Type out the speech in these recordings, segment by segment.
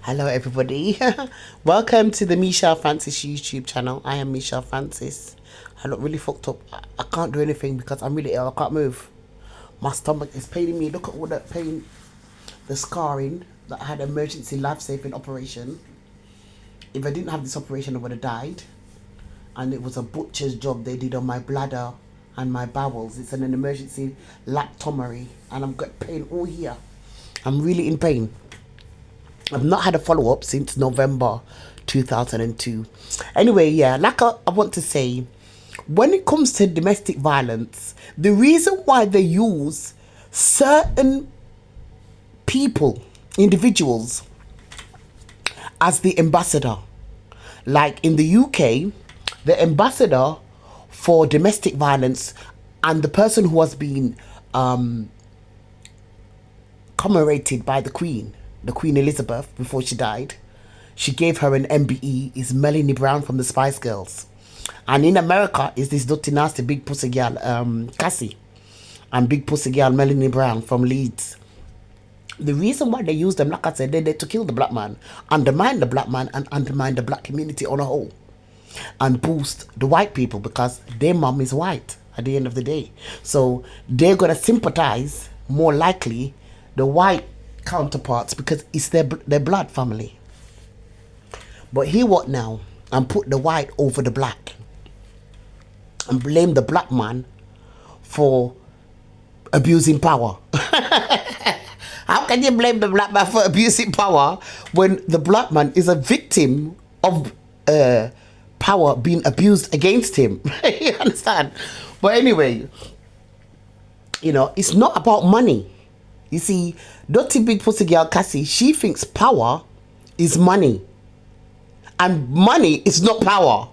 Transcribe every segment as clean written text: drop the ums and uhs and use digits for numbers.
Hello everybody. Welcome to the Michelle Francis YouTube channel. I am Michelle Francis. I look really fucked up. I can't do anything because I'm really ill. I can't move. My stomach is paining me. Look at all that pain, the scarring that I had an emergency life-saving operation. If I didn't have this operation, I would have died. And it was a butcher's job they did on my bladder and my bowels. It's an emergency lactomery and I'm got pain all here. I'm really in pain. I've not had a follow-up since November 2002. Anyway, yeah, like I want to say, when it comes to domestic violence, the reason why they use certain people, individuals, as the ambassador, like in the UK, the ambassador for domestic violence and the person who has been commemorated by the Queen Elizabeth, before she died, she gave her an MBE, is Melanie Brown from the Spice Girls. And in America is this dirty nasty big pussy girl, Cassie, and big pussy girl Melanie Brown from Leeds. The reason why they use them, like I said, they're there to kill the black man, undermine the black man, and undermine the black community on a whole, and boost the white people because their mum is white at the end of the day. So they're gonna sympathize more likely the white counterparts because it's their blood family. But here what now? And put the white over the black and blame the black man for abusing power. How can you blame the black man for abusing power when the black man is a victim of power being abused against him? You understand? But anyway, you know, it's not about money. You see, dirty big pussy girl Cassie, she thinks power is money. And money is not power.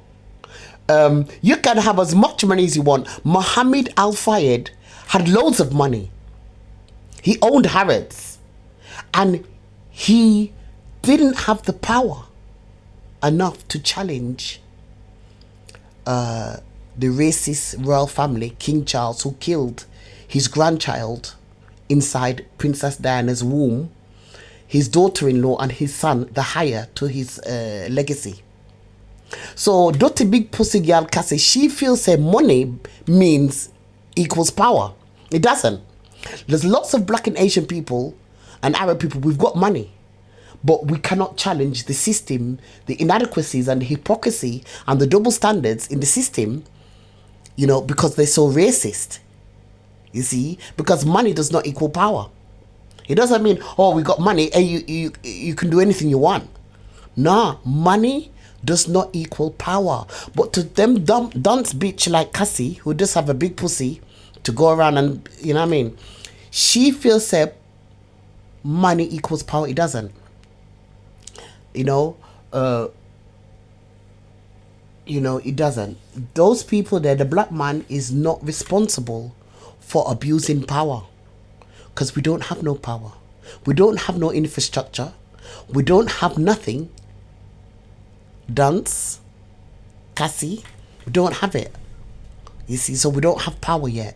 You can have as much money as you want. Muhammad Al-Fayed had loads of money. He owned Harrods. And he didn't have the power enough to challenge the racist royal family, King Charles, who killed his grandchild inside Princess Diana's womb, his daughter-in-law and his son, the heir to his legacy. So dirty big pussy girl Cassie, she feels her money means equals power. It doesn't. There's lots of black and Asian people and Arab people, we've got money, but we cannot challenge the system, the inadequacies and the hypocrisy and the double standards in the system, you know, because they're so racist. You see, because money does not equal power. It doesn't mean, oh, we got money and you can do anything you want. Nah, money does not equal power. But to them dunce bitch like Cassie, who just have a big pussy to go around and, you know what I mean, she feels that money equals power. It doesn't. You know, it doesn't. Those people there, the black man is not responsible for abusing power because we don't have no power. We don't have no infrastructure. We don't have nothing. Dunce, Cassie, we don't have it. You see, so we don't have power yet.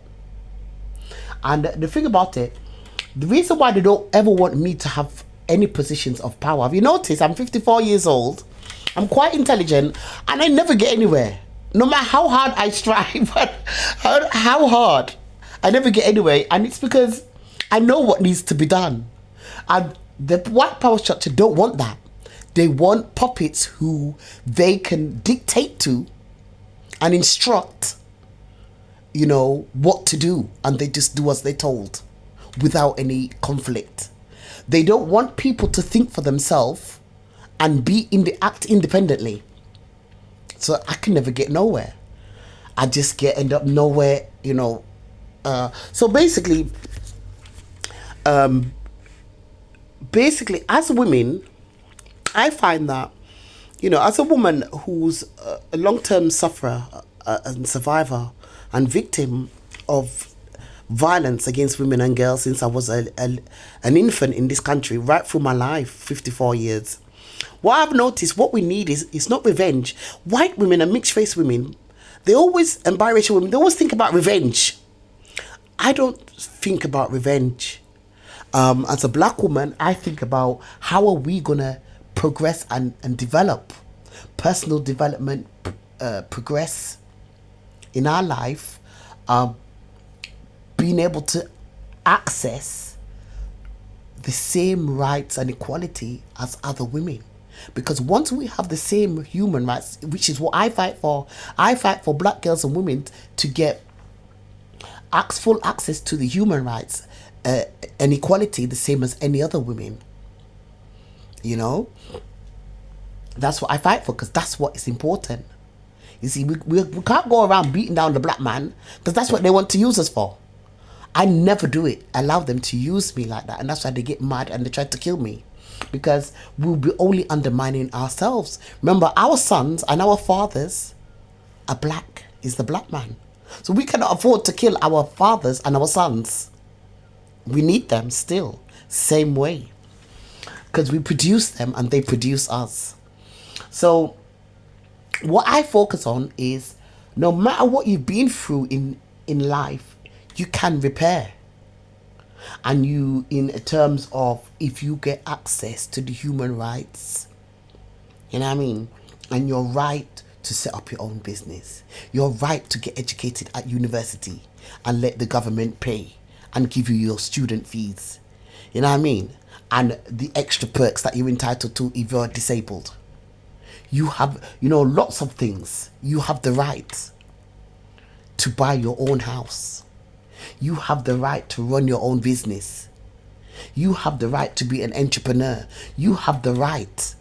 And the thing about it, the reason why they don't ever want me to have any positions of power, have you noticed I'm 54 years old, I'm quite intelligent, and I never get anywhere. No matter how hard I strive, how hard, I never get anywhere. And it's because I know what needs to be done. And the white power structure don't want that. They want puppets who they can dictate to and instruct, you know, what to do. And they just do as they're told without any conflict. They don't want people to think for themselves and act independently. So I can never get nowhere. I just end up nowhere, you know. So basically, as women, I find that, you know, as a woman who's a long-term sufferer and survivor and victim of violence against women and girls since I was an infant in this country, right through my life, 54 years. What I've noticed, what we need is not revenge. White women and mixed-race women, they always, and biracial women, they always think about revenge. I don't think about revenge. As a black woman, I think about how are we gonna progress and develop. Personal development, progress in our life, being able to access the same rights and equality as other women. Because once we have the same human rights, which is what I fight for black girls and women to get full access to the human rights and equality the same as any other women. You know, that's what I fight for, because that's what is important. You see, we can't go around beating down the black man, because that's what they want to use us for. I never do it. Allow them to use me like that, and that's why they get mad and they try to kill me, because we'll be only undermining ourselves. Remember, our sons and our fathers are black. Is the black man. So we cannot afford to kill our fathers and our sons. We need them still, same way, because we produce them and they produce us. So what I focus on is, no matter what you've been through in life, you can repair. And you, in terms of, if you get access to the human rights, you know what I mean, and your right to set up your own business, your right to get educated at university and let the government pay and give you your student fees, you know what I mean, and the extra perks that you're entitled to if you're disabled. You have, lots of things. You have the right to buy your own house. You have the right to run your own business. You have the right to be an entrepreneur. You have the right,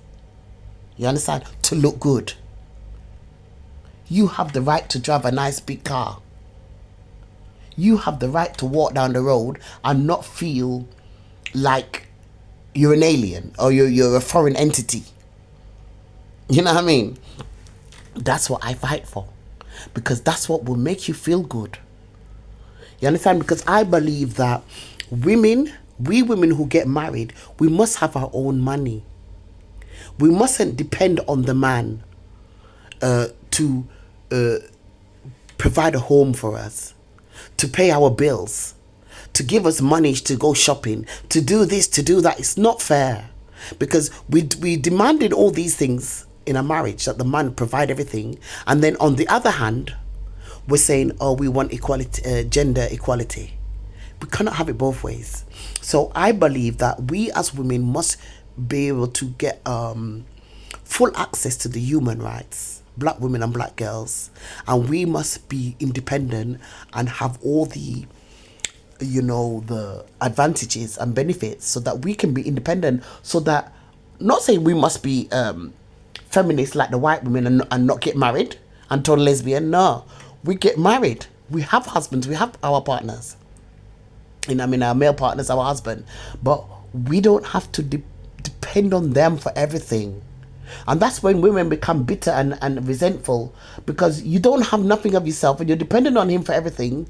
you understand, to look good. You have the right to drive a nice big car. You have the right to walk down the road and not feel like you're an alien or you're a foreign entity. You know what I mean? That's what I fight for, because that's what will make you feel good. You understand? Because I believe that we women who get married, we must have our own money. We mustn't depend on the man to provide a home for us, to pay our bills, to give us money to go shopping, to do this, to do that. It's not fair, because we demanded all these things in a marriage, that the man provide everything, and then on the other hand, we're saying, oh, we want equality, gender equality. We cannot have it both ways. So I believe that we as women must be able to get full access to the human rights, black women and black girls, and we must be independent and have all the the advantages and benefits, so that we can be independent, so that, not saying we must be feminists like the white women and not get married and turn lesbian. No, we get married, we have husbands, we have our partners, our male partners, our husband, but we don't have to depend on them for everything. And that's when women become bitter and resentful, because you don't have nothing of yourself and you're dependent on him for everything,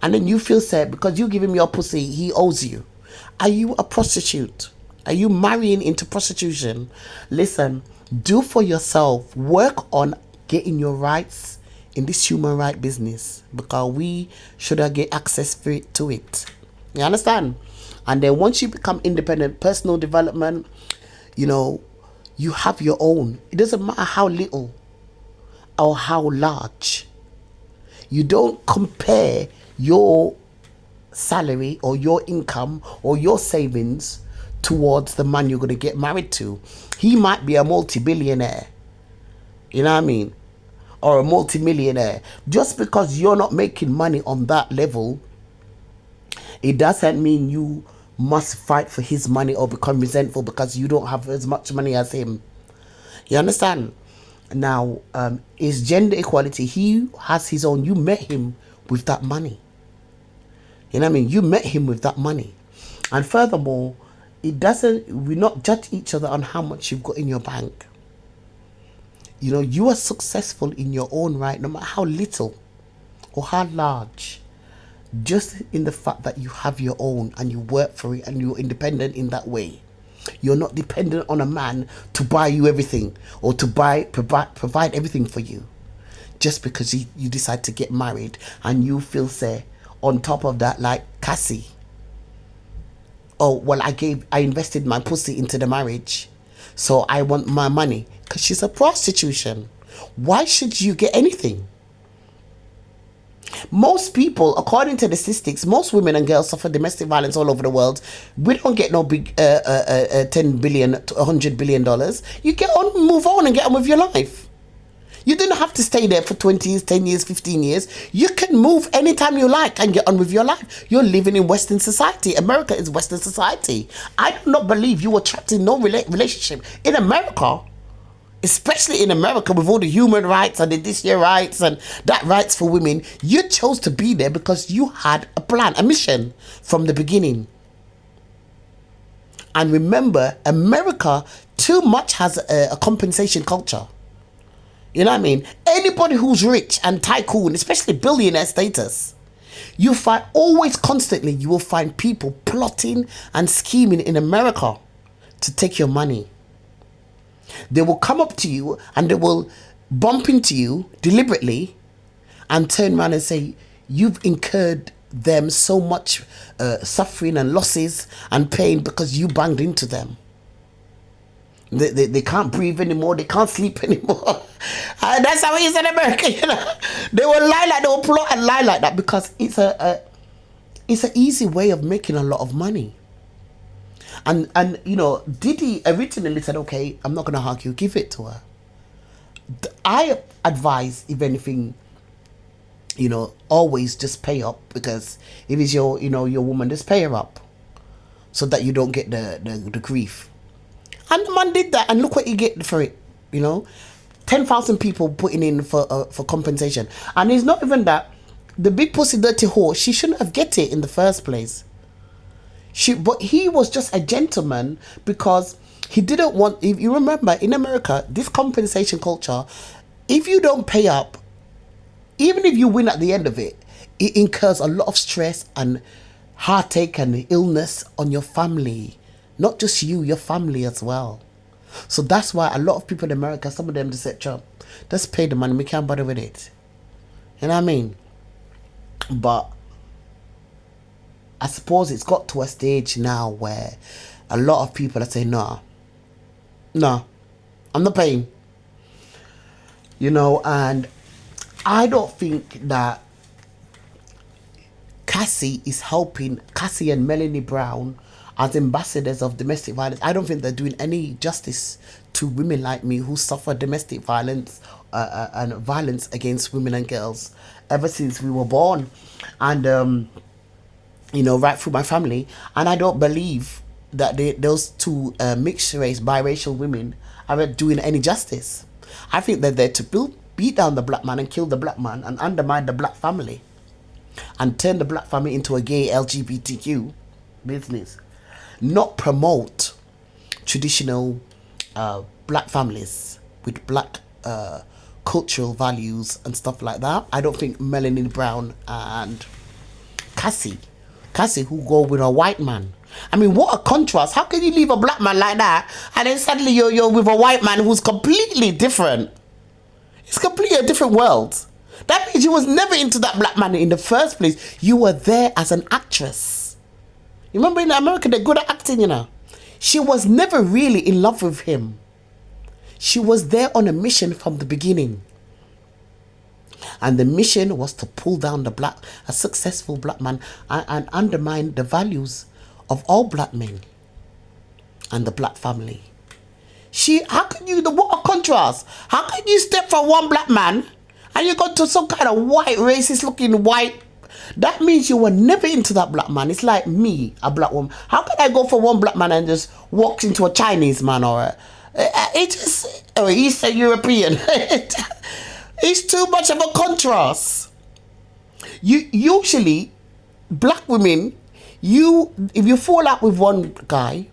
and then you feel sad because you give him your pussy, he owes you. Are you a prostitute? Are you marrying into prostitution? Listen, do for yourself. Work on getting your rights in this human right business, because we should get access to it. You understand? And then once you become independent, personal development, you have your own. It doesn't matter how little or how large. You don't compare your salary or your income or your savings towards the man you're going to get married to. He might be a multi-billionaire, you know what I mean, or a multi-millionaire. Just because you're not making money on that level, it doesn't mean you must fight for his money or become resentful because you don't have as much money as him. You understand? Now, is gender equality, he has his own. You met him with that money. You know what I mean? You met him with that money. And furthermore, we not judge each other on how much you've got in your bank. You are successful in your own right, no matter how little or how large. Just in the fact that you have your own and you work for it and you're independent in that way. You're not dependent on a man to buy you everything or to provide everything for you. Just because you decide to get married and you feel, say, on top of that, like Cassie. Oh, well, I invested my pussy into the marriage. So I want my money. Because she's a prostitution. Why should you get anything? Most people, according to the statistics, most women and girls suffer domestic violence all over the world. We don't get no big 10 billion to $100 billion. You get on, move on and get on with your life. You don't have to stay there for 20 years, 10 years, 15 years. You can move anytime you like and get on with your life. You're living in Western society. America is Western society. I do not believe you were trapped in no relationship. In America, especially in America, with all the human rights and the this year rights and that rights for women, you chose to be there because you had a plan, a mission from the beginning. And remember, America too much has a compensation culture. You know what I mean? Anybody who's rich and tycoon, especially billionaire status, you find always constantly, you will find people plotting and scheming in America to take your money. They will come up to you and they will bump into you deliberately and turn around and say, you've incurred them so much suffering and losses and pain because you banged into them. They can't breathe anymore. They can't sleep anymore. And that's how it is in America, you know. They will lie like, they will plot and lie like that because it's an easy way of making a lot of money. And you know, Diddy originally said, okay, I'm not going to argue, give it to her. I advise, if anything, you know, always just pay up, because if it's your, you know, your woman, just pay her up so that you don't get the grief. And the man did that, and look what he get for it, you know. 10,000 people putting in for compensation. And it's not even that. The big pussy dirty whore, she shouldn't have get it in the first place. But he was just a gentleman because he didn't want, if you remember, in America, this compensation culture, if you don't pay up, even if you win at the end of it, it incurs a lot of stress and heartache and illness on your family. Not just you, your family as well. So that's why a lot of people in America, some of them just said, just pay the money, we can't bother with it. You know what I mean? But I suppose it's got to a stage now where a lot of people are saying, no, I'm not paying. You know, and I don't think that Cassie is helping, Cassie and Melanie Brown as ambassadors of domestic violence. I don't think they're doing any justice to women like me who suffer domestic violence and violence against women and girls ever since we were born. And you know, right through my family. And I don't believe that those two mixed race, biracial women are doing any justice. I think they're there to beat down the black man and kill the black man and undermine the black family and turn the black family into a gay LGBTQ business. Not promote traditional black families with black cultural values and stuff like that. I don't think Melanie Brown and Cassie who go with a white man. I mean, what a contrast. How can you leave a black man like that and then suddenly you're with a white man who's completely different? It's completely a different world. That means you was never into that black man in the first place. You were there as an actress. You remember in America, they're good at acting, you know. She was never really in love with him. She was there on a mission from the beginning. And the mission was to pull down a successful black man and undermine the values of all black men and the black family. What a contrast. How can you step from one black man and you go to some kind of white, racist looking white? That means you were never into that black man. It's like me, a black woman. How can I go for one black man and just walk into a Chinese man or Eastern European? It's too much of a contrast. Usually, black women, if you fall out with one guy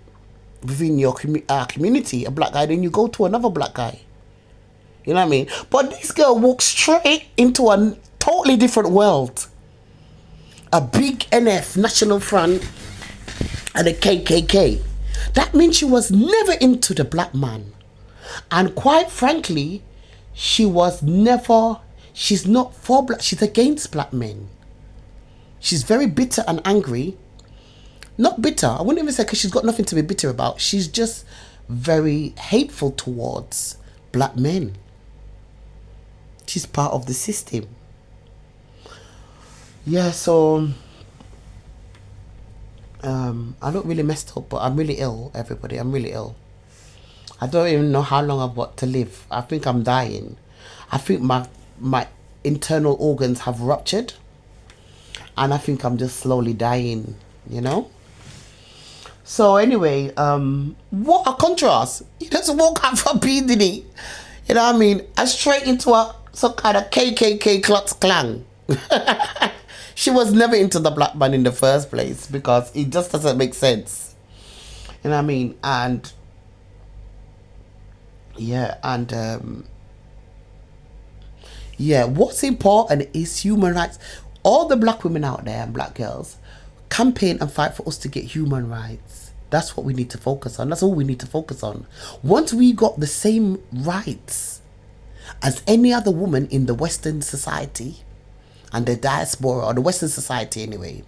within your community, a black guy, then you go to another black guy. You know what I mean? But this girl walked straight into a totally different world. A big NF, National Front, and a KKK. That means she was never into the black man. And quite frankly, she's not for black, she's against black men. She's very bitter and angry. Not bitter, I wouldn't even say because she's got nothing to be bitter about. She's just very hateful towards black men. She's part of the system. Yeah, so I look really messed up, but I'm really ill, everybody. I'm really ill. I don't even know how long I've got to live. I think I'm dying. I think my internal organs have ruptured, and I think I'm just slowly dying, you know? So anyway, what a contrast. He just woke up from Diddy. You know what I mean? And straight into some kind of KKK Klux Klan. She was never into the black man in the first place because it just doesn't make sense. You know what I mean? And yeah, and yeah, what's important is human rights. All the black women out there and black girls campaign and fight for us to get human rights. That's what we need to focus on. That's all we need to focus on. Once we got the same rights as any other woman in the Western society and the diaspora, or the Western society anyway,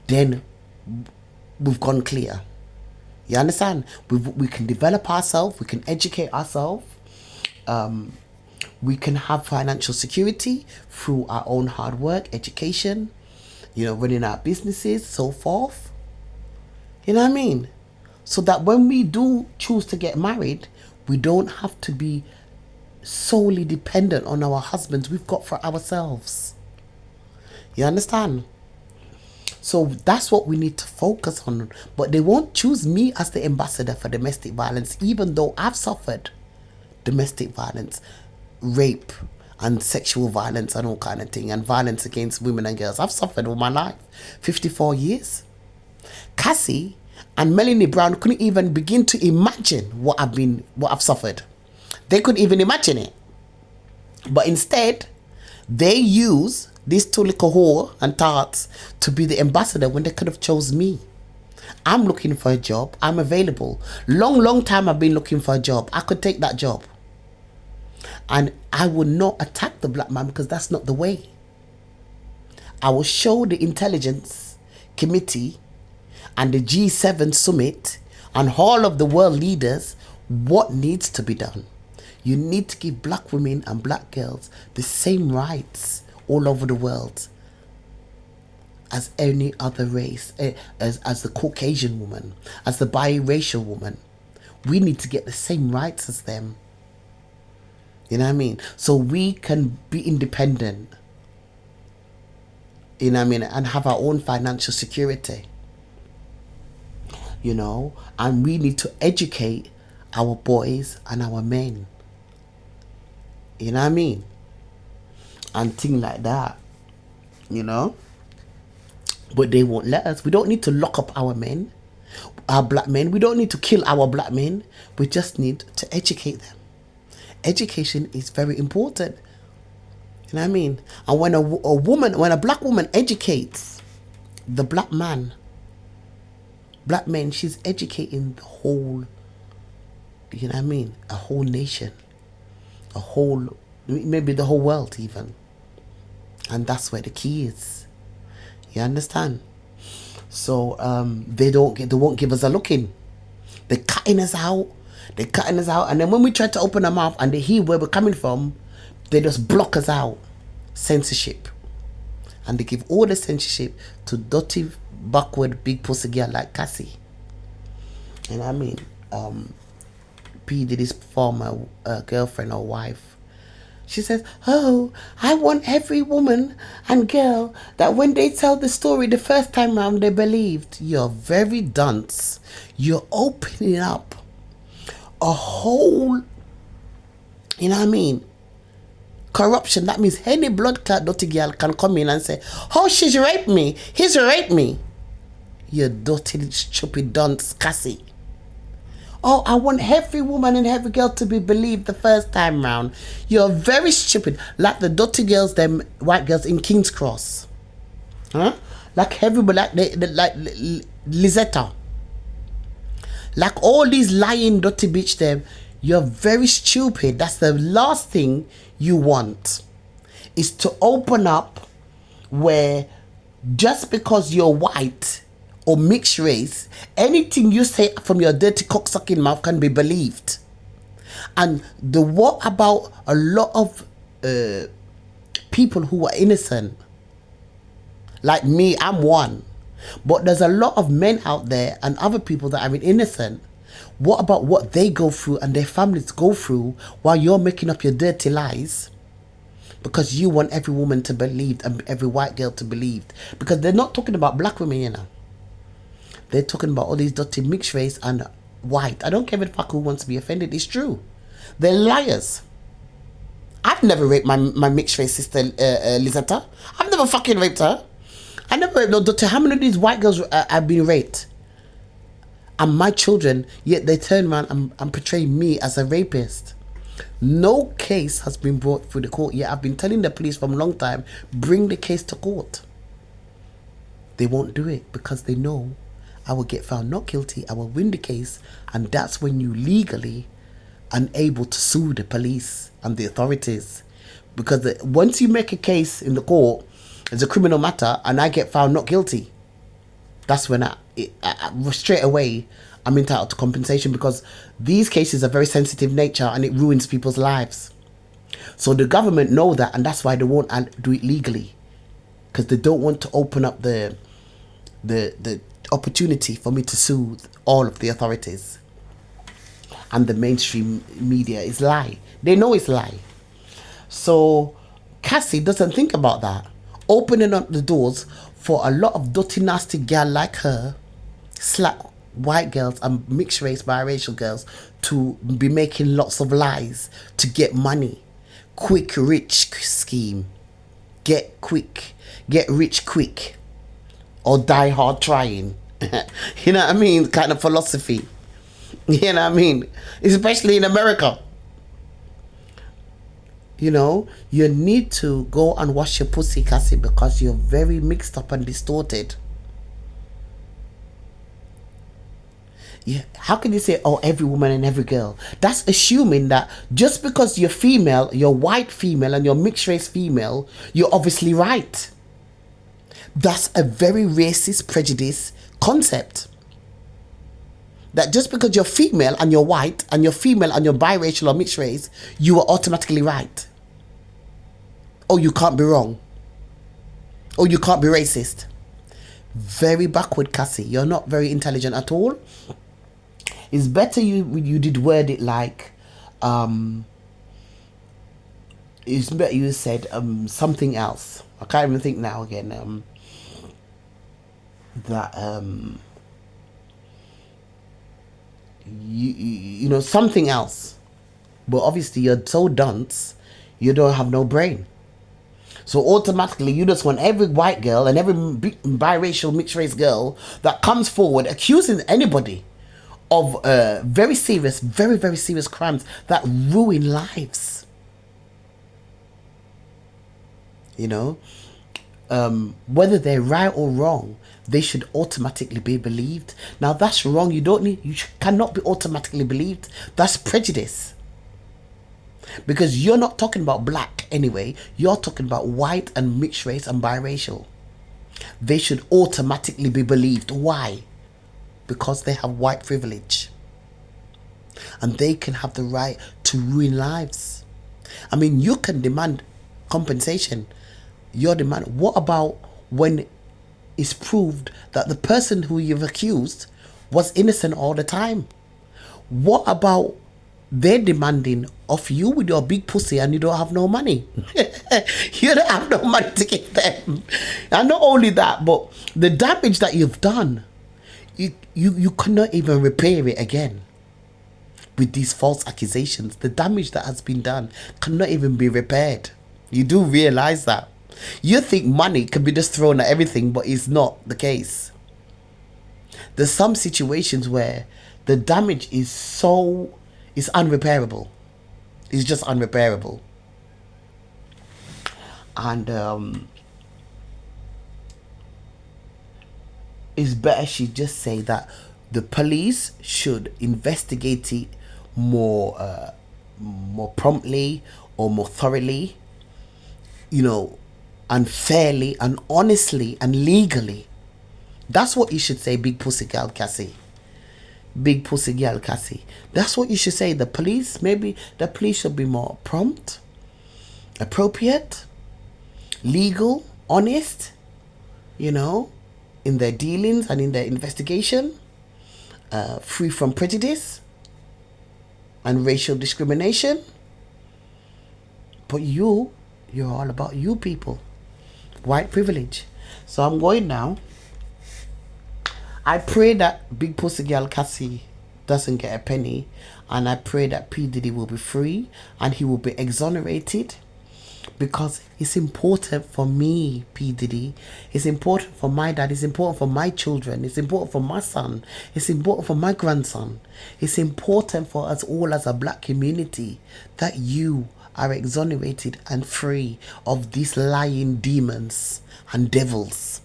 then we've gone clear. You understand? We can develop ourselves, we can educate ourselves, we can have financial security through our own hard work, education, running our businesses, so forth. You know what I mean? So that when we do choose to get married, we don't have to be solely dependent on our husbands. We've got for ourselves. You understand? So that's what we need to focus on. But they won't choose me as the ambassador for domestic violence, even though I've suffered domestic violence, rape, and sexual violence and all kind of thing, and violence against women and girls. I've suffered all my life, 54 years. Cassie and Melanie Brown couldn't even begin to imagine what I've suffered. They couldn't even imagine it. But instead, they use these two little whore and tarts to be the ambassador when they could have chose me. I'm looking for a job. I'm available. Long time I've been looking for a job. I could take that job. And I will not attack the black man because that's not the way. I will show the intelligence committee and the G7 summit and all of the world leaders what needs to be done. You need to give black women and black girls the same rights all over the world as any other race, as the Caucasian woman, as the biracial woman. We need to get the same rights as them. You know what I mean? So we can be independent, you know what I mean, and have our own financial security. And we need to educate our boys and our men. You know what I mean? And things like that, But they won't let us. We don't need to lock up our men, our black men. We don't need to kill our black men. We just need to educate them. Education is very important. You know what I mean? And when when a black woman educates the black men, she's educating the whole, you know what I mean? A whole nation, maybe the whole world even. And that's where the key is. You understand? So they won't give us a look in. They're cutting us out. And then when we try to open our mouth and they hear where we're coming from, they just block us out. Censorship. And they give all the censorship to dirty, backward, big pussy girl like Cassie. And I mean, P. Diddy's former girlfriend or wife. She says, oh, I want every woman and girl that when they tell the story the first time round, they believed. You're very dunce. You're opening up a whole, you know what I mean, corruption. That means any blood clot dirty girl can come in and say, oh, she's raped me. He's raped me. You dirty, stupid dunce, Cassie. Oh, I want every woman and every girl to be believed the first time round. You're very stupid. Like the dirty girls, them white girls in King's Cross. Huh? Like everybody, like Lizetta. Like all these lying dirty bitch them. You're very stupid. That's the last thing you want. Is to open up where just because you're white or mixed race, anything you say from your dirty cocksucking mouth can be believed. And what about a lot of people who are innocent? Like me, I'm one. But there's a lot of men out there and other people that are innocent. What about what they go through and their families go through while you're making up your dirty lies? Because you want every woman to believe and every white girl to believe. Because they're not talking about black women, you know. They're talking about all these dirty mixed race and white. I don't care if the fuck who wants to be offended. It's true. They're liars. I've never raped my mixed race sister, Lizetta. I've never fucking raped her. I never raped no daughter. How many of these white girls have been raped? And my children, yet they turn around and portray me as a rapist. No case has been brought through the court yet. I've been telling the police for a long time, bring the case to court. They won't do it because they know I will get found not guilty. I will win the case. And that's when you legally unable to sue the police and the authorities. Because once you make a case in the court, it's a criminal matter, and I get found not guilty, that's when I straight away I'm entitled to compensation, because these cases are very sensitive nature and it ruins people's lives. So the government know that, and that's why they won't do it legally, because they don't want to open up the opportunity for me to sue all of the authorities. And the mainstream media is lie. They know it's lie. So Cassie doesn't think about that. Opening up the doors for a lot of dirty, nasty girl like her, slap white girls and mixed race, biracial girls, to be making lots of lies to get money. Quick, rich scheme. Get rich quick. Or die hard trying. You know what I mean? Kind of philosophy. You know what I mean? Especially in America. You know, you need to go and wash your pussy, Cassie, because you're very mixed up and distorted. Yeah, how can you say, oh, every woman and every girl? That's assuming that just because you're female, you're white female and you're mixed race female, you're obviously right. That's a very racist prejudice concept. That just because you're female and you're white and you're female and you're biracial or mixed race, you are automatically right. Oh, you can't be wrong. Oh, you can't be racist. Very backward, Cassie. You're not very intelligent at all. It's better you did word it like, it's better you said something else. I can't even think now again. You know, something else. But obviously you're so dunce, you don't have no brain. So automatically you just want every white girl and every biracial mixed race girl that comes forward accusing anybody of very serious, very, very serious crimes that ruin lives. You know, whether they're right or wrong, they should automatically be believed. Now that's wrong. You cannot be automatically believed. That's prejudice. Because you're not talking about black anyway. You're talking about white and mixed race and biracial. They should automatically be believed. Why? Because they have white privilege. And they can have the right to ruin lives. I mean, you can demand compensation. Your demand. What about when it's proved that the person who you've accused was innocent all the time? What about they're demanding of you with your big pussy and you don't have no money? You don't have no money to give them. And not only that, but the damage that you've done, you cannot even repair it again. With these false accusations, the damage that has been done cannot even be repaired. You do realize that. You think money can be just thrown at everything, but it's not the case. There's some situations where the damage is unrepairable. It's just unrepairable. And it's better she just say that the police should investigate it more promptly or more thoroughly, you know, and fairly and honestly and legally, That's what you should say, big pussy girl Cassie. Big pussy girl Cassie. That's what you should say. The police, maybe the police should be more prompt, appropriate, legal, honest, you know, in their dealings and in their investigation, free from prejudice and racial discrimination. But you're all about you people. White privilege. So I'm going now. I pray that big pussy girl Cassie doesn't get a penny, and I pray that P. Diddy will be free and he will be exonerated, because it's important for me, P. Diddy. It's important for my dad. It's important for my children. It's important for my son. It's important for my grandson. It's important for us all as a black community that you are exonerated and free of these lying demons and devils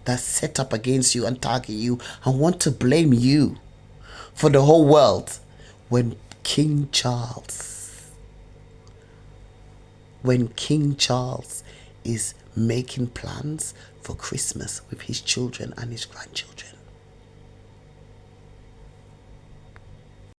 that set up against you and target you and want to blame you for the whole world. When King Charles is making plans for Christmas with his children and his grandchildren.